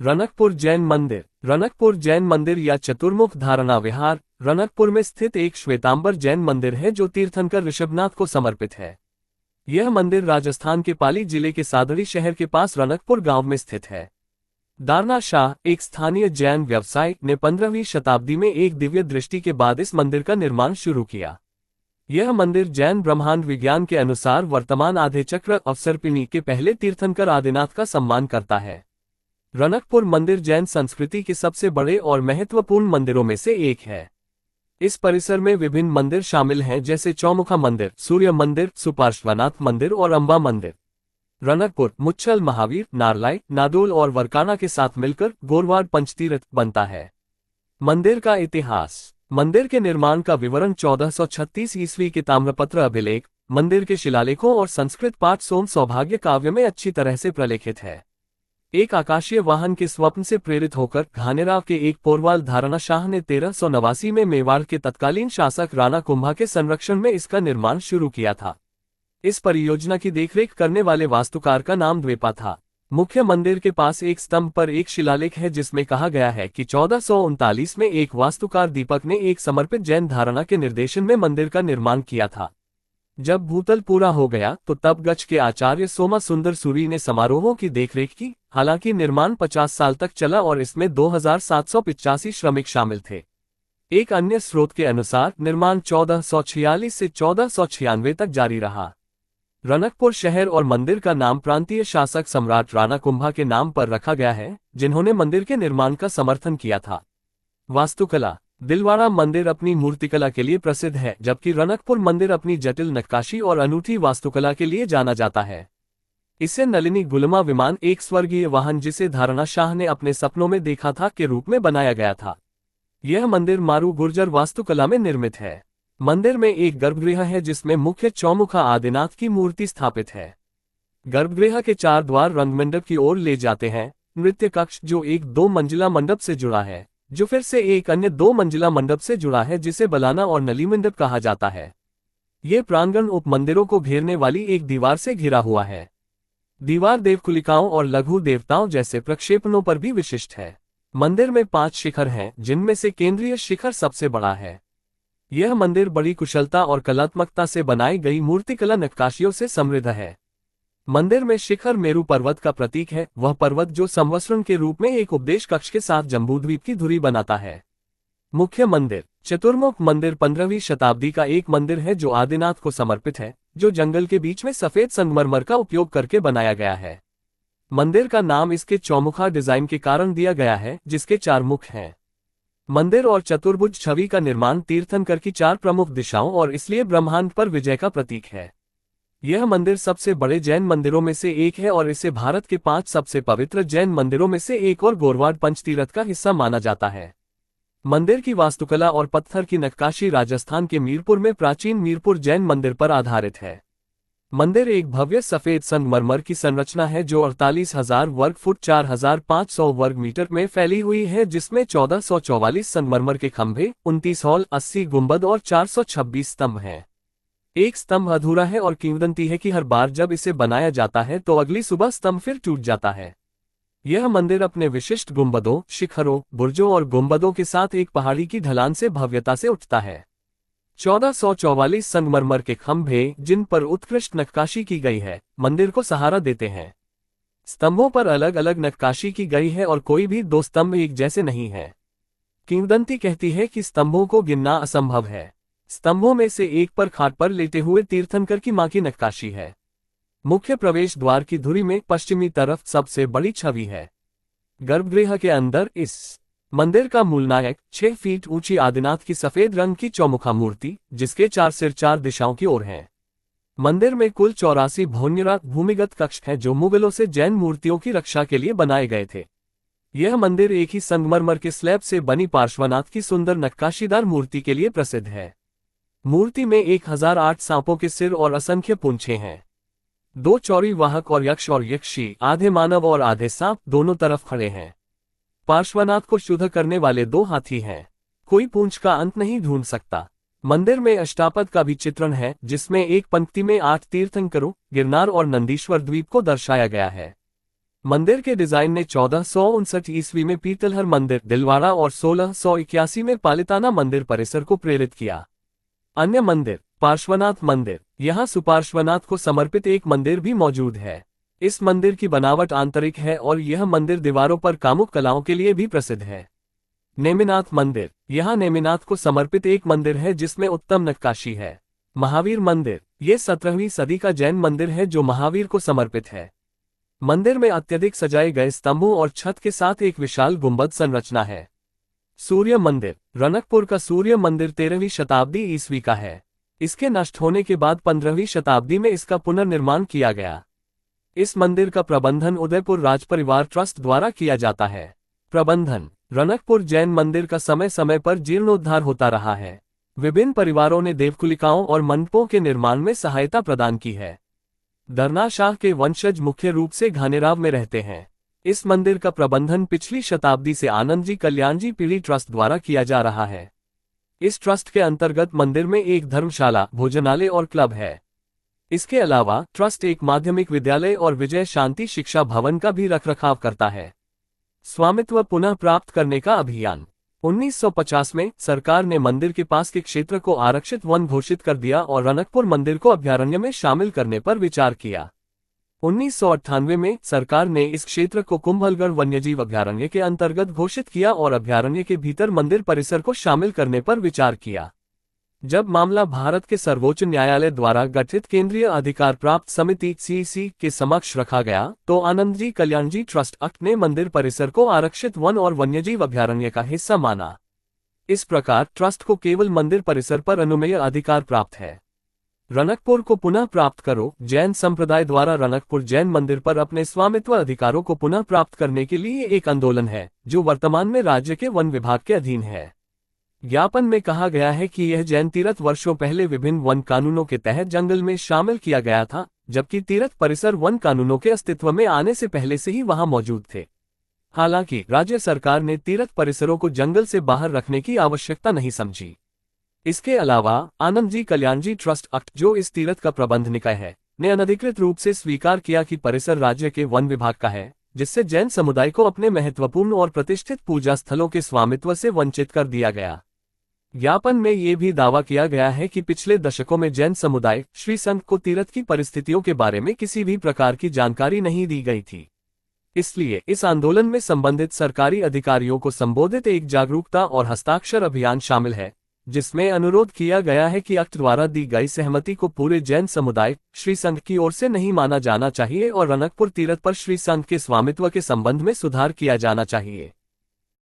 रनकपुर जैन मंदिर। रनकपुर जैन मंदिर या चतुर्मुख धारणा विहार रनकपुर में स्थित एक श्वेतांबर जैन मंदिर है जो तीर्थंकर ऋषभनाथ को समर्पित है। यह मंदिर राजस्थान के पाली जिले के सादड़ी शहर के पास रनकपुर गांव में स्थित है। दारना शाह, एक स्थानीय जैन व्यवसायी, ने 15वीं शताब्दी में एक दिव्य दृष्टि के बाद इस मंदिर का निर्माण शुरू किया। यह मंदिर जैन ब्रह्मांड विज्ञान के अनुसार वर्तमान आधे चक्र अवसर्पिणी के पहले तीर्थंकर आदिनाथ का सम्मान करता है। रनकपुर मंदिर जैन संस्कृति के सबसे बड़े और महत्वपूर्ण मंदिरों में से एक है। इस परिसर में विभिन्न मंदिर शामिल हैं जैसे चौमुखा मंदिर, सूर्य मंदिर, सुपार्श्वनाथ मंदिर और अंबा मंदिर। रनकपुर मुच्छल, महावीर, नारलाई, नादोल और वरकाना के साथ मिलकर गोरवाड़ पंचतीर्थ बनता है। मंदिर का इतिहास। मंदिर के निर्माण का विवरण 1436 ईस्वी के ताम्रपत्र अभिलेख, मंदिर के शिलालेखों और संस्कृत पाठ सोम सौभाग्य काव्य में अच्छी तरह से प्रलेखित है। एक आकाशीय वाहन के स्वप्न से प्रेरित होकर घानेराव के एक पोरवाल धारणा शाह ने 1389 में मेवाड़ के तत्कालीन शासक राणा कुंभा के संरक्षण में इसका निर्माण शुरू किया था। इस परियोजना की देखरेख करने वाले वास्तुकार का नाम द्वेपा था। मुख्य मंदिर के पास एक स्तंभ पर एक शिलालेख है जिसमें कहा गया है कि 1439 में एक वास्तुकार दीपक ने एक समर्पित जैन धारणा के निर्देशन में मंदिर का निर्माण किया था। जब भूतल पूरा हो गया तो तब गच्छ के आचार्य सोमा सुंदर सूरी ने समारोहों की देखरेख की। हालांकि निर्माण 50 साल तक चला और इसमें 2785 श्रमिक शामिल थे। एक अन्य स्रोत के अनुसार निर्माण 1446 से 1496 तक जारी रहा। रनकपुर शहर और मंदिर का नाम प्रांतीय शासक सम्राट राणा कुंभा के नाम पर रखा गया है, जिन्होंने मंदिर के निर्माण का समर्थन किया था। वास्तुकला। दिलवाड़ा मंदिर अपनी मूर्तिकला के लिए प्रसिद्ध है, जबकि रनकपुर मंदिर अपनी जटिल नक्काशी और अनूठी वास्तुकला के लिए जाना जाता है। इसे नलिनी गुलमा विमान, एक स्वर्गीय वाहन जिसे धारणा शाह ने अपने सपनों में देखा था, के रूप में बनाया गया था। यह मंदिर मारू गुर्जर वास्तुकला में निर्मित है। मंदिर में एक गर्भगृह है जिसमें मुख्य चौमुखा आदिनाथ की मूर्ति स्थापित है। गर्भगृह के 4 द्वार रंगमंडप की ओर ले जाते हैं। नृत्य कक्ष, जो एक 2 मंजिला मंडप से जुड़ा है, जो फिर से एक अन्य 2 मंजिला मंडप से जुड़ा है जिसे बलाना और नली मंडप कहा जाता है। ये प्रांगण उप मंदिरों को घेरने वाली एक दीवार से घिरा हुआ है। दीवार देवकुलिकाओं और लघु देवताओं जैसे प्रक्षेपणों पर भी विशिष्ट है। मंदिर में 5 शिखर हैं, जिनमें से केंद्रीय शिखर सबसे बड़ा है। यह मंदिर बड़ी कुशलता और कलात्मकता से बनाई गई मूर्तिकला नक्काशियों से समृद्ध है। मंदिर में शिखर मेरू पर्वत का प्रतीक है, वह पर्वत जो संवत्सरण के रूप में एक उपदेश कक्ष के साथ जम्बूद्वीप की धुरी बनाता है। मुख्य मंदिर। चतुर्मुख मंदिर 15वीं शताब्दी का एक मंदिर है जो आदिनाथ को समर्पित है, जो जंगल के बीच में सफेद संगमरमर का उपयोग करके बनाया गया है। मंदिर का नाम इसके चौमुखा डिजाइन के कारण दिया गया है, जिसके 4 मुख हैं। मंदिर और चतुर्भुज छवि का निर्माण तीर्थंकर की 4 प्रमुख दिशाओं और इसलिए ब्रह्मांड पर विजय का प्रतीक है। यह मंदिर सबसे बड़े जैन मंदिरों में से एक है और इसे भारत के 5 सबसे पवित्र जैन मंदिरों में से एक और गोरवाड़ पंचतीर्थ का हिस्सा माना जाता है। मंदिर की वास्तुकला और पत्थर की नक्काशी राजस्थान के मीरपुर में प्राचीन मीरपुर जैन मंदिर पर आधारित है। मंदिर एक भव्य सफेद संगमरमर की संरचना है जो 48,000 वर्ग फुट 4,500 वर्ग मीटर में फैली हुई है, जिसमें 1444 संगमरमर के खंभे, 29 हॉल, 80 गुंबद और 426 स्तंभ हैं। एक स्तंभ अधूरा है और किंवदंती है कि हर बार जब इसे बनाया जाता है तो अगली सुबह स्तंभ फिर टूट जाता है। यह मंदिर अपने विशिष्ट गुंबदों, शिखरों, बुर्जों और गुंबदों के साथ एक पहाड़ी की ढलान से भव्यता से उठता है। 1444 संगमरमर के खंभे, जिन पर उत्कृष्ट नक्काशी की गई है, मंदिर को सहारा देते हैं। स्तंभों पर अलग अलग नक्काशी की गई है और कोई भी 2 स्तंभ एक जैसे नहीं है। किंवदंती कहती है कि स्तंभों को गिनना असंभव है। स्तंभों में से एक पर खाट पर लेटे हुए तीर्थंकर की मां की नक्काशी है। मुख्य प्रवेश द्वार की धुरी में पश्चिमी तरफ सबसे बड़ी छवि है। गर्भगृह के अंदर इस मंदिर का मूल नायक 6 फीट ऊंची आदिनाथ की सफेद रंग की चौमुखा मूर्ति, जिसके 4 सिर 4 दिशाओं की ओर हैं। मंदिर में कुल 84 भोन्यराग भूमिगत कक्ष हैं जो मुगलों से जैन मूर्तियों की रक्षा के लिए बनाए गए थे। यह मंदिर एक ही संगमरमर के स्लैब से बनी पार्श्वनाथ की सुंदर नक्काशीदार मूर्ति के लिए प्रसिद्ध है। मूर्ति में 1008 सांपों के सिर और असंख्य पूंछें हैं। 2 चौरी वाहक और यक्षी, आधे मानव और आधे सांप, दोनों तरफ खड़े हैं। पार्श्वनाथ को शुद्ध करने वाले 2 हाथी हैं। कोई पूंछ का अंत नहीं ढूंढ सकता। मंदिर में अष्टापद का भी चित्रण है, जिसमें एक पंक्ति में 8 तीर्थंकरों, गिरनार और नंदीश्वर द्वीप को दर्शाया गया है। मंदिर के डिजाइन ने 1459 ईस्वी में पीतलहर मंदिर दिलवाड़ा और 1681 में पालिताना मंदिर परिसर को प्रेरित किया। अन्य मंदिर पार्श्वनाथ मंदिर, यहाँ सुपार्श्वनाथ को समर्पित एक मंदिर भी मौजूद है। इस मंदिर की बनावट आंतरिक है और यह मंदिर दीवारों पर कामुक कलाओं के लिए भी प्रसिद्ध है। नेमिनाथ मंदिर, यहाँ नेमिनाथ को समर्पित एक मंदिर है जिसमें उत्तम नक्काशी है। महावीर मंदिर, ये 17वीं सदी का जैन मंदिर है जो महावीर को समर्पित है। मंदिर में अत्यधिक सजाए गए स्तंभों और छत के साथ एक विशाल गुंबद संरचना है। सूर्य मंदिर, रनकपुर का सूर्य मंदिर 13वीं शताब्दी ईस्वी का है। इसके नष्ट होने के बाद 15वीं शताब्दी में इसका पुनर्निर्माण किया गया। इस मंदिर का प्रबंधन उदयपुर राजपरिवार ट्रस्ट द्वारा किया जाता है। प्रबंधन, रनकपुर जैन मंदिर का समय समय पर जीर्णोद्धार होता रहा है। विभिन्न परिवारों ने देवकुलिकाओं और मंडपों के निर्माण में सहायता प्रदान की है। धरना शाह के वंशज मुख्य रूप से घानेराव में रहते हैं। इस मंदिर का प्रबंधन पिछली शताब्दी से आनंद जी कल्याण जी पीढ़ी ट्रस्ट द्वारा किया जा रहा है। इस ट्रस्ट के अंतर्गत मंदिर में एक धर्मशाला, भोजनालय और क्लब है। इसके अलावा ट्रस्ट एक माध्यमिक विद्यालय और विजय शांति शिक्षा भवन का भी रखरखाव करता है। स्वामित्व पुनः प्राप्त करने का अभियान। 1950 में सरकार ने मंदिर के पास के क्षेत्र को आरक्षित वन घोषित कर दिया और रनकपुर मंदिर को अभयारण्य में शामिल करने पर विचार किया। 1998 में सरकार ने इस क्षेत्र को कुंभलगढ़ वन्यजीव अभयारण्य के अंतर्गत घोषित किया और अभयारण्य के भीतर मंदिर परिसर को शामिल करने पर विचार किया। जब मामला भारत के सर्वोच्च न्यायालय द्वारा गठित केंद्रीय अधिकार प्राप्त समिति (CEC) के समक्ष रखा गया तो आनंद जी कल्याण जी ट्रस्ट एक्ट ने मंदिर परिसर को आरक्षित वन और वन्यजीव अभयारण्य का हिस्सा माना। इस प्रकार ट्रस्ट को केवल मंदिर परिसर पर अनुमेय अधिकार प्राप्त है। रनकपुर को पुनः प्राप्त करो। जैन संप्रदाय द्वारा रनकपुर जैन मंदिर पर अपने स्वामित्व अधिकारों को पुनः प्राप्त करने के लिए एक आंदोलन है जो वर्तमान में राज्य के वन विभाग के अधीन है। ज्ञापन में कहा गया है कि यह जैन तीर्थ वर्षों पहले विभिन्न वन कानूनों के तहत जंगल में शामिल किया गया था, जबकि तीर्थ परिसर वन कानूनों के अस्तित्व में आने से पहले से ही वहां मौजूद थे। हालांकि राज्य सरकार ने तीर्थ परिसरों को जंगल से बाहर रखने की आवश्यकता नहीं समझी। इसके अलावा आनंद जी कल्याण जी ट्रस्ट एक्ट, जो इस तीर्थ का प्रबंध निकाय है, ने अनधिकृत रूप से स्वीकार किया कि परिसर राज्य के वन विभाग का है, जिससे जैन समुदाय को अपने महत्वपूर्ण और प्रतिष्ठित पूजा स्थलों के स्वामित्व से वंचित कर दिया गया। ज्ञापन में ये भी दावा किया गया है कि पिछले दशकों में जैन समुदाय श्री संघ को तीर्थ की परिस्थितियों के बारे में किसी भी प्रकार की जानकारी नहीं दी गई थी। इसलिए इस आंदोलन में संबंधित सरकारी अधिकारियों को संबोधित एक जागरूकता और हस्ताक्षर अभियान शामिल है, जिसमें अनुरोध किया गया है कि एक्ट द्वारा दी गई सहमति को पूरे जैन समुदाय श्री संघ की ओर से नहीं माना जाना चाहिए और रनकपुर तीर्थ पर श्री संघ के स्वामित्व के संबंध में सुधार किया जाना चाहिए।